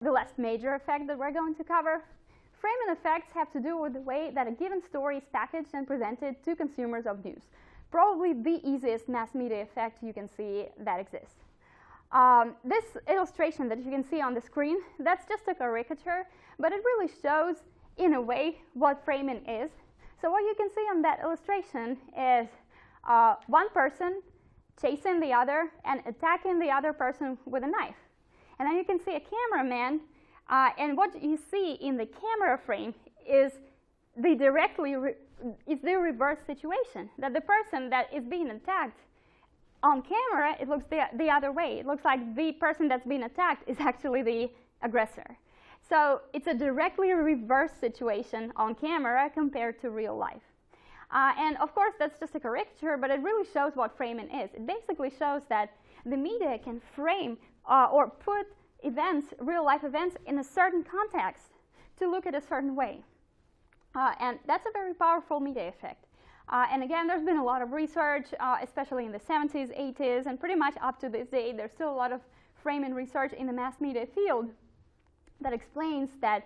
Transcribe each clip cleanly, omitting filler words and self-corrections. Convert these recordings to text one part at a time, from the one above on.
the last major effect that we're going to cover. Framing effects have to do with the way that a given story is packaged and presented to consumers of news. Probably the easiest mass media effect you can see that exists. This illustration that you can see on the screen, that's just a caricature, but it really shows, in a way, what framing is. So what you can see on that illustration is one person chasing the other and attacking the other person with a knife. And then you can see a cameraman, and what you see in the camera frame is the reverse situation, that the person that is being attacked on camera, it looks the other way. It looks like the person that's being attacked is actually the aggressor. So it's a directly reverse situation on camera compared to real life. And of course, that's just a caricature, but it really shows what framing is. It basically shows that the media can frame or put events, real life events, in a certain context to look at a certain way. And that's a very powerful media effect. And again, there's been a lot of research, especially in the 70s, 80s, and pretty much up to this day, there's still a lot of framing research in the mass media field that explains that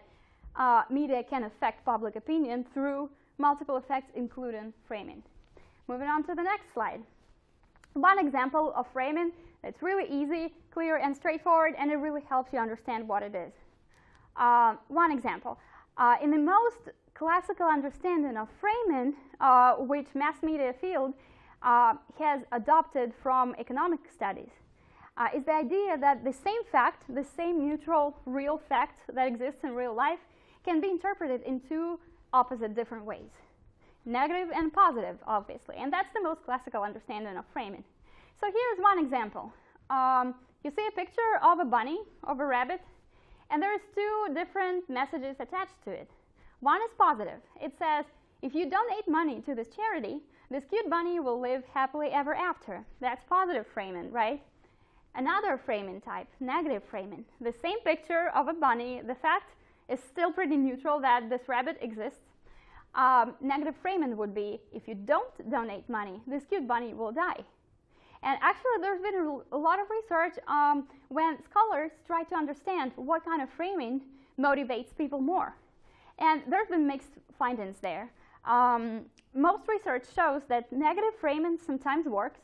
media can affect public opinion through multiple effects, including framing. Moving on to the next slide. One example of framing that's really easy, clear, and straightforward, and it really helps you understand what it is. One example. In the most classical understanding of framing, which mass media field has adopted from economic studies, is the idea that the same fact, the same neutral real fact that exists in real life, can be interpreted in two opposite different ways. Negative and positive, obviously, and that's the most classical understanding of framing. So here's one example. You see a picture of a bunny, of a rabbit, and there's two different messages attached to it. One is positive. It says, if you donate money to this charity, this cute bunny will live happily ever after. That's positive framing, right? Another framing type, negative framing. The same picture of a bunny, the fact is still pretty neutral that this rabbit exists. Negative framing would be, if you don't donate money, this cute bunny will die. And actually, there's been a lot of research when scholars try to understand what kind of framing motivates people more. And there's been mixed findings there. Most research shows that negative framing sometimes works.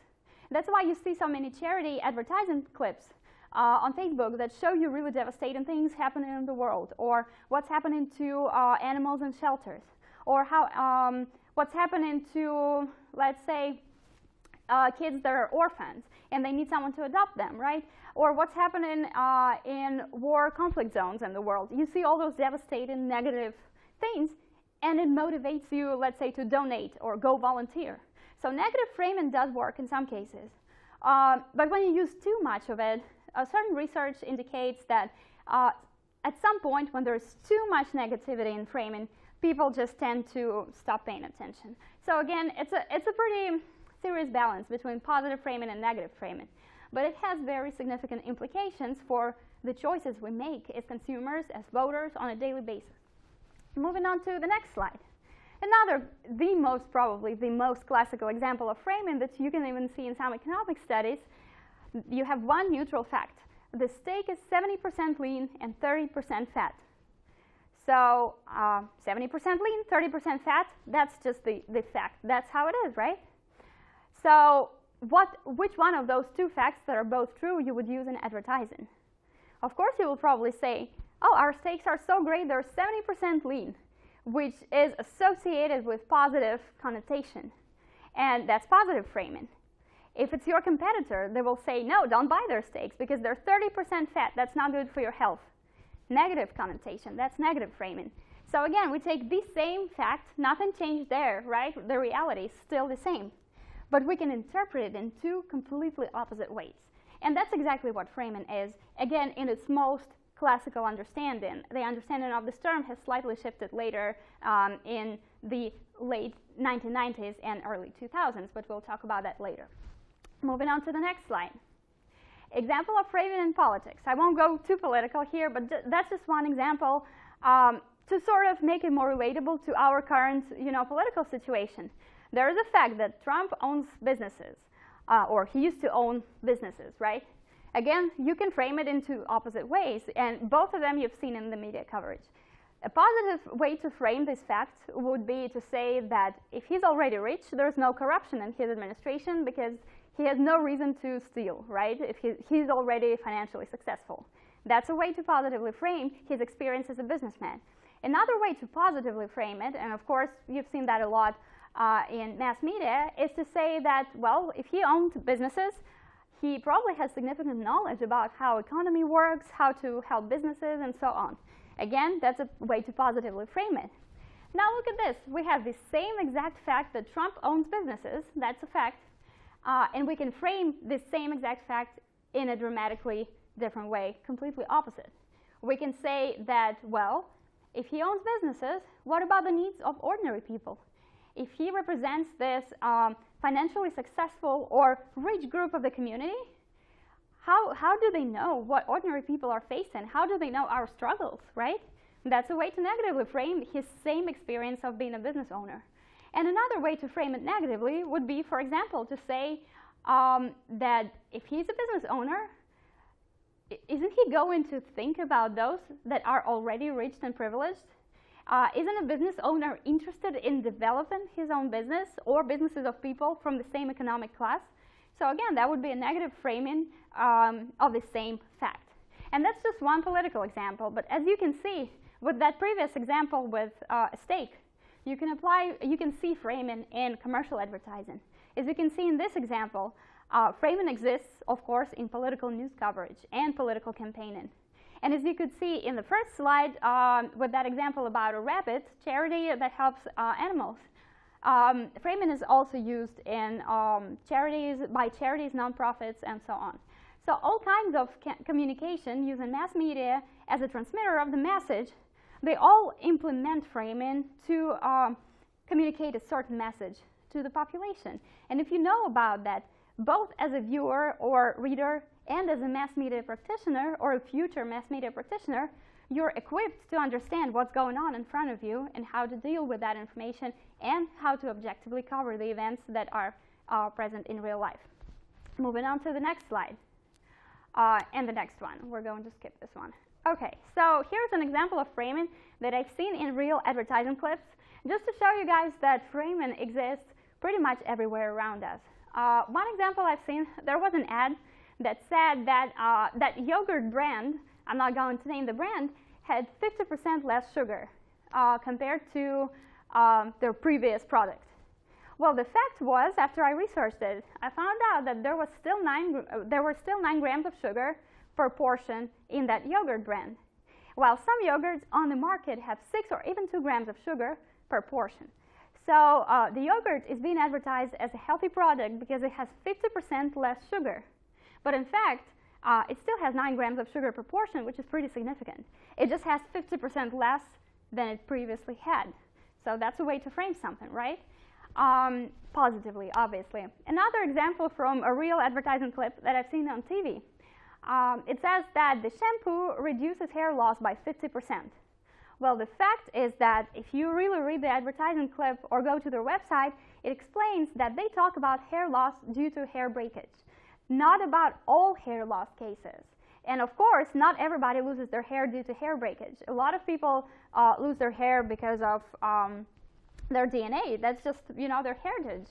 That's why you see so many charity advertising clips on Facebook that show you really devastating things happening in the world, or what's happening to animals in shelters, or how what's happening to, let's say, kids that are orphans and they need someone to adopt them, right? Or what's happening in war conflict zones in the world. You see all those devastating negative things, and it motivates you, let's say, to donate or go volunteer. So negative framing does work in some cases. But when you use too much of it, certain research indicates that at some point when there's too much negativity in framing, people just tend to stop paying attention. So again, it's a pretty serious balance between positive framing and negative framing. But it has very significant implications for the choices we make as consumers, as voters, on a daily basis. Moving on to the next slide. Another, probably the most classical example of framing that you can even see in some economic studies, you have one neutral fact. The steak is 70% lean and 30% fat. So 70% lean, 30% fat, that's just the fact. That's how it is, right? So which one of those two facts that are both true you would use in advertising? Of course, you will probably say, oh, our steaks are so great, they're 70% lean, which is associated with positive connotation. And that's positive framing. If it's your competitor, they will say, no, don't buy their steaks because they're 30% fat. That's not good for your health. Negative connotation, that's negative framing. So again, we take the same fact, nothing changed there, right? The reality is still the same. But we can interpret it in two completely opposite ways. And that's exactly what framing is. Again, in its most classical understanding. The understanding of this term has slightly shifted later in the late 1990s and early 2000s, but we'll talk about that later. Moving on to the next slide. Example of framing in politics. I won't go too political here, but that's just one example to sort of make it more relatable to our current, political situation. There is a fact that Trump owns businesses, or he used to own businesses, right? Again, you can frame it in two opposite ways, and both of them you've seen in the media coverage. A positive way to frame this fact would be to say that if he's already rich, there's no corruption in his administration because he has no reason to steal, right? If he's already financially successful. That's a way to positively frame his experience as a businessman. Another way to positively frame it, and of course you've seen that a lot in mass media, is to say that, well, if he owned businesses, he probably has significant knowledge about how economy works, how to help businesses, and so on. Again, that's a way to positively frame it. Now look at this. We have the same exact fact that Trump owns businesses. That's a fact. And we can frame this same exact fact in a dramatically different way, completely opposite. We can say that, well, if he owns businesses, what about the needs of ordinary people? If he represents this financially successful or rich group of the community, how do they know what ordinary people are facing? How do they know our struggles, right? That's a way to negatively frame his same experience of being a business owner. And another way to frame it negatively would be, for example, to say that if he's a business owner, isn't he going to think about those that are already rich and privileged? Isn't a business owner interested in developing his own business or businesses of people from the same economic class? So again, that would be a negative framing of the same fact. And that's just one political example, but as you can see, with that previous example with a steak, you can see framing in commercial advertising. As you can see in this example, framing exists, of course, in political news coverage and political campaigning. And as you could see in the first slide, with that example about a rabbit charity that helps animals, framing is also used in by charities, nonprofits, and so on. So all kinds of communication using mass media as a transmitter of the message, they all implement framing to communicate a certain message to the population. And if you know about that, both as a viewer or reader and as a mass media practitioner or a future mass media practitioner, you're equipped to understand what's going on in front of you and how to deal with that information and how to objectively cover the events that are present in real life. Moving on to the next slide. And the next one. We're going to skip this one. Okay, so here's an example of framing that I've seen in real advertising clips, just to show you guys that framing exists pretty much everywhere around us. One example I've seen, there was an ad that said that that yogurt brand, I'm not going to name the brand, had 50% less sugar compared to their previous product. Well, the fact was, after I researched it, I found out that there were still 9 grams of sugar per portion in that yogurt brand, while some yogurts on the market have 6 or even 2 grams of sugar per portion. So the yogurt is being advertised as a healthy product because it has 50% less sugar. But in fact, it still has 9 grams of sugar per portion, which is pretty significant. It just has 50% less than it previously had. So that's a way to frame something, right? Positively, obviously. Another example from a real advertising clip that I've seen on TV. It says that the shampoo reduces hair loss by 50%. Well, the fact is that if you really read the advertising clip or go to their website, it explains that they talk about hair loss due to hair breakage, not about all hair loss cases. And of course, not everybody loses their hair due to hair breakage. A lot of people lose their hair because of their DNA. That's just, their heritage.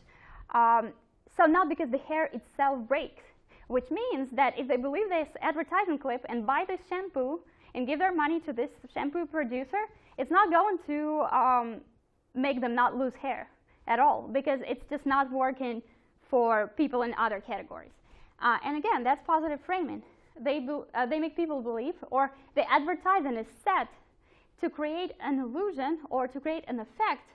So not because the hair itself breaks, which means that if they believe this advertising clip and buy this shampoo and give their money to this shampoo producer, it's not going to make them not lose hair at all, because it's just not working for people in other categories. And again, that's positive framing. They make people believe, or the advertising is set to create an illusion or to create an effect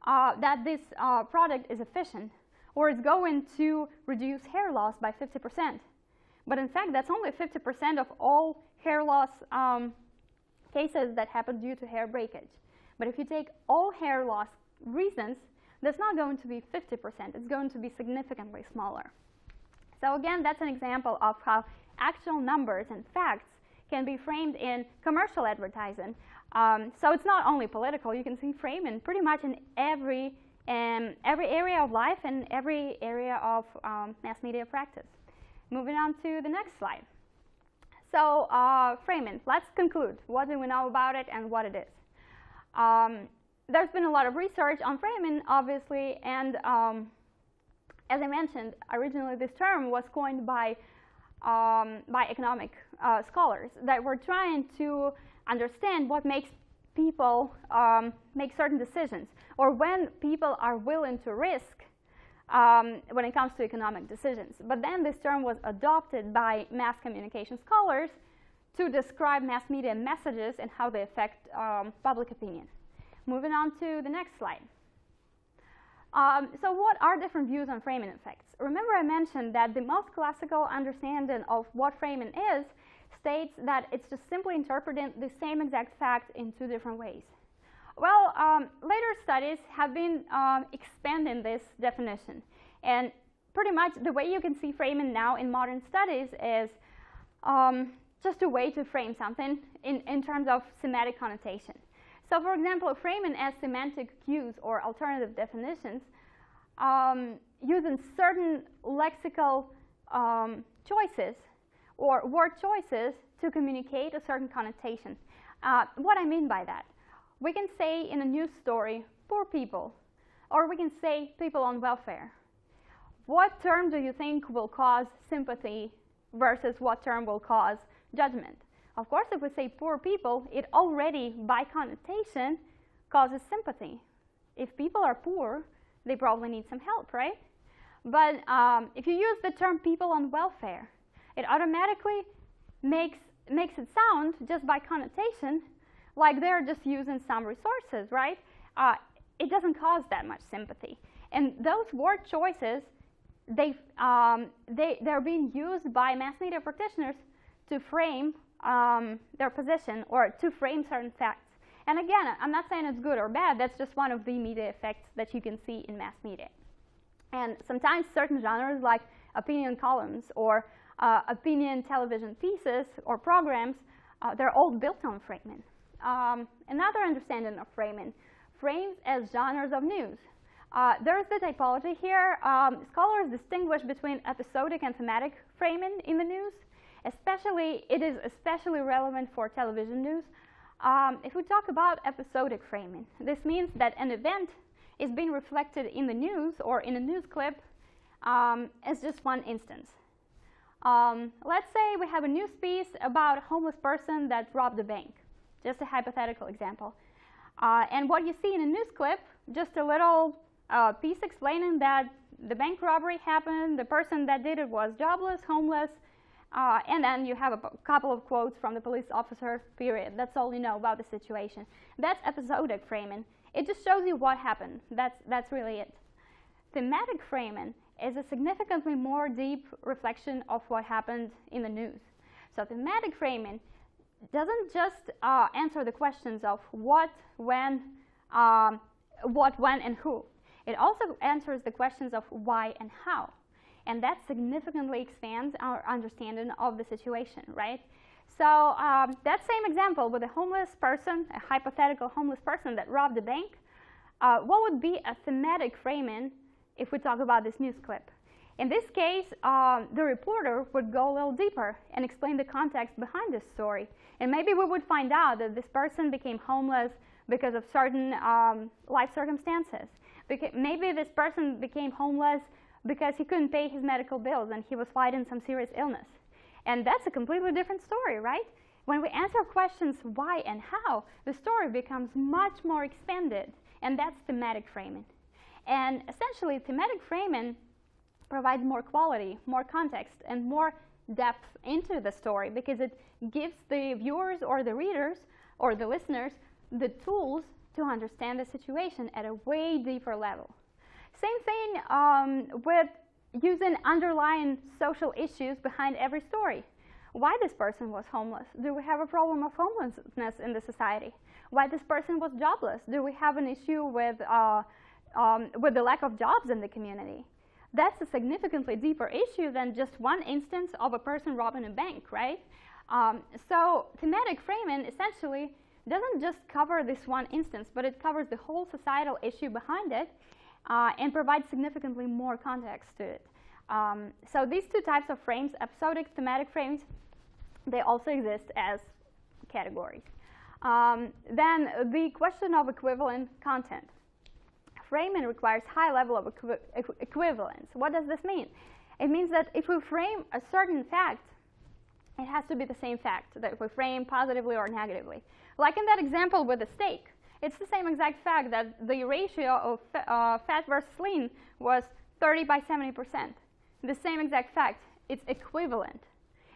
that this product is efficient, or it's going to reduce hair loss by 50%. But in fact, that's only 50% of all hair loss cases that happen due to hair breakage. But if you take all hair loss reasons, that's not going to be 50%. It's going to be significantly smaller. So again, that's an example of how actual numbers and facts can be framed in commercial advertising. So it's not only political. You can see framing pretty much in every area of life and every area of mass media practice. Moving on to the next slide. So framing, let's conclude. What do we know about it and what it is? There's been a lot of research on framing, obviously, and as I mentioned, originally this term was coined by economic scholars that were trying to understand what makes people make certain decisions, or when people are willing to risk when it comes to economic decisions. But then this term was adopted by mass communication scholars to describe mass media messages and how they affect public opinion. Moving on to the next slide. So what are different views on framing effects? Remember I mentioned that the most classical understanding of what framing is states that it's just simply interpreting the same exact fact in two different ways. Well, later studies have been expanding this definition. And pretty much the way you can see framing now in modern studies is just a way to frame something in terms of semantic connotation. So for example, framing as semantic cues or alternative definitions using certain lexical choices or word choices to communicate a certain connotation. What I mean by that? We can say in a news story, poor people, or we can say people on welfare. What term do you think will cause sympathy versus what term will cause judgment? Of course, if we say poor people, it already, by connotation, causes sympathy. If people are poor, they probably need some help, right? But if you use the term people on welfare, it automatically makes it sound, just by connotation, like they're just using some resources, right? It doesn't cause that much sympathy. And those word choices, they're being used by mass media practitioners to frame their position or to frame certain facts. And again, I'm not saying it's good or bad, that's just one of the media effects that you can see in mass media. And sometimes certain genres like opinion columns or opinion television pieces or programs, they're all built on framing. Another understanding of framing, frames as genres of news. There's the typology here. Scholars distinguish between episodic and thematic framing in the news. It is especially relevant for television news. If we talk about episodic framing, this means that an event is being reflected in the news or in a news clip as just one instance. Let's say we have a news piece about a homeless person that robbed a bank. Just a hypothetical example. And what you see in a news clip, just a little piece explaining that the bank robbery happened, the person that did it was jobless, homeless, and then you have a couple of quotes from the police officer, period. That's all you know about the situation. That's episodic framing. It just shows you what happened. That's really it. Thematic framing is a significantly more deep reflection of what happened in the news. So thematic framing doesn't just answer the questions of what, when, and who. It also answers the questions of why and how. And that significantly expands our understanding of the situation, right? So that same example with a homeless person, a hypothetical homeless person that robbed a bank, what would be a thematic framing if we talk about this news clip? In this case, the reporter would go a little deeper and explain the context behind this story. And maybe we would find out that this person became homeless because of certain life circumstances. Maybe this person became homeless because he couldn't pay his medical bills and he was fighting some serious illness. And that's a completely different story, right? When we answer questions why and how, the story becomes much more expanded, and that's thematic framing. And essentially, thematic framing provides more quality, more context, and more depth into the story because it gives the viewers or the readers or the listeners the tools to understand the situation at a way deeper level. Same thing with using underlying social issues behind every story. Why this person was homeless? Do we have a problem of homelessness in the society? Why this person was jobless? Do we have an issue with the lack of jobs in the community? That's a significantly deeper issue than just one instance of a person robbing a bank, right? So thematic framing essentially doesn't just cover this one instance, but it covers the whole societal issue behind it and provides significantly more context to it. So these two types of frames, episodic, thematic frames, they also exist as categories. Then the question of equivalent content. Framing requires high level of equivalence. What does this mean? It means that if we frame a certain fact, it has to be the same fact that we frame positively or negatively. Like in that example with the steak, it's the same exact fact that the ratio of fat versus lean was 30 by 70%. The same exact fact, it's equivalent.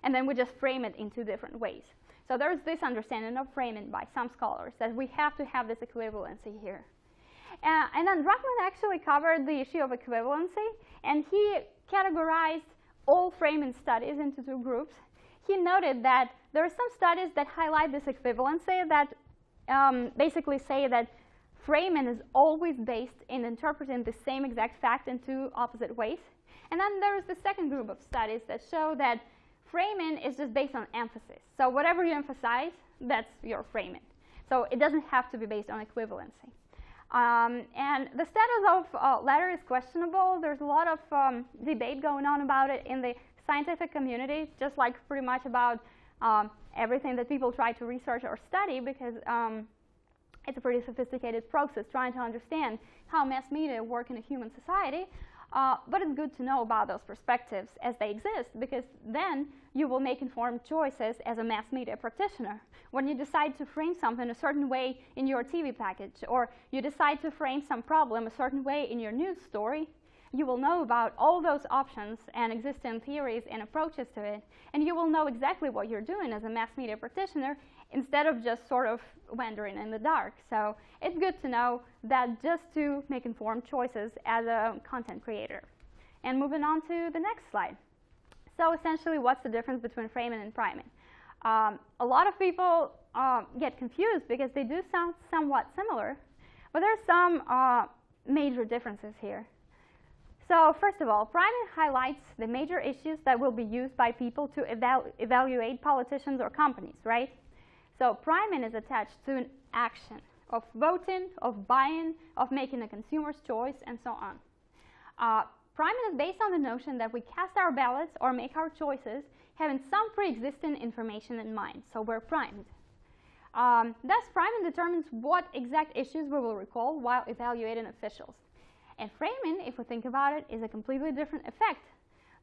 And then we just frame it in two different ways. So there's this understanding of framing by some scholars that we have to have this equivalency here. And then Druckmann actually covered the issue of equivalency, and he categorized all framing studies into two groups. He noted that there are some studies that highlight this equivalency that basically say that framing is always based in interpreting the same exact fact in two opposite ways. And then there's the second group of studies that show that framing is just based on emphasis. So whatever you emphasize, that's your framing. So it doesn't have to be based on equivalency. And the status of letter is questionable. There's a lot of debate going on about it in the scientific community, just like pretty much about everything that people try to research or study, because it's a pretty sophisticated process trying to understand how mass media work in a human society. But it's good to know about those perspectives as they exist, because then you will make informed choices as a mass media practitioner. When you decide to frame something a certain way in your TV package, or you decide to frame some problem a certain way in your news story, you will know about all those options and existing theories and approaches to it, and you will know exactly what you're doing as a mass media practitioner instead of just sort of wandering in the dark. So it's good to know that just to make informed choices as a content creator. And moving on to the next slide. So essentially, what's the difference between framing and priming? A lot of people get confused because they do sound somewhat similar, but there are some major differences here. So first of all, priming highlights the major issues that will be used by people to evaluate politicians or companies, right? So priming is attached to an action of voting, of buying, of making a consumer's choice, and so on. Priming is based on the notion that we cast our ballots or make our choices having some pre-existing information in mind, so we're primed. Thus, priming determines what exact issues we will recall while evaluating officials. And framing, if we think about it, is a completely different effect,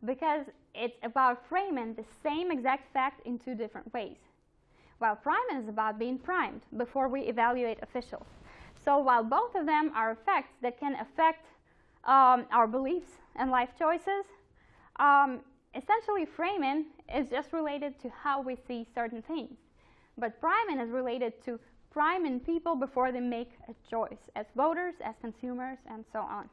because it's about framing the same exact fact in two different ways. While priming is about being primed before we evaluate officials. So while both of them are effects that can affect our beliefs and life choices, essentially framing is just related to how we see certain things. But priming is related to priming people before they make a choice, as voters, as consumers, and so on.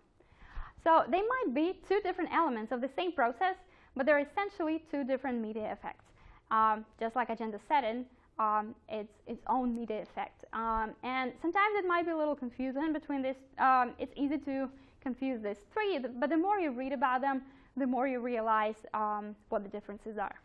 So they might be two different elements of the same process, but they're essentially two different media effects. Just like agenda setting, its own media effect. And sometimes it might be a little confusing between this. It's easy to confuse these three, but the more you read about them, the more you realize what the differences are.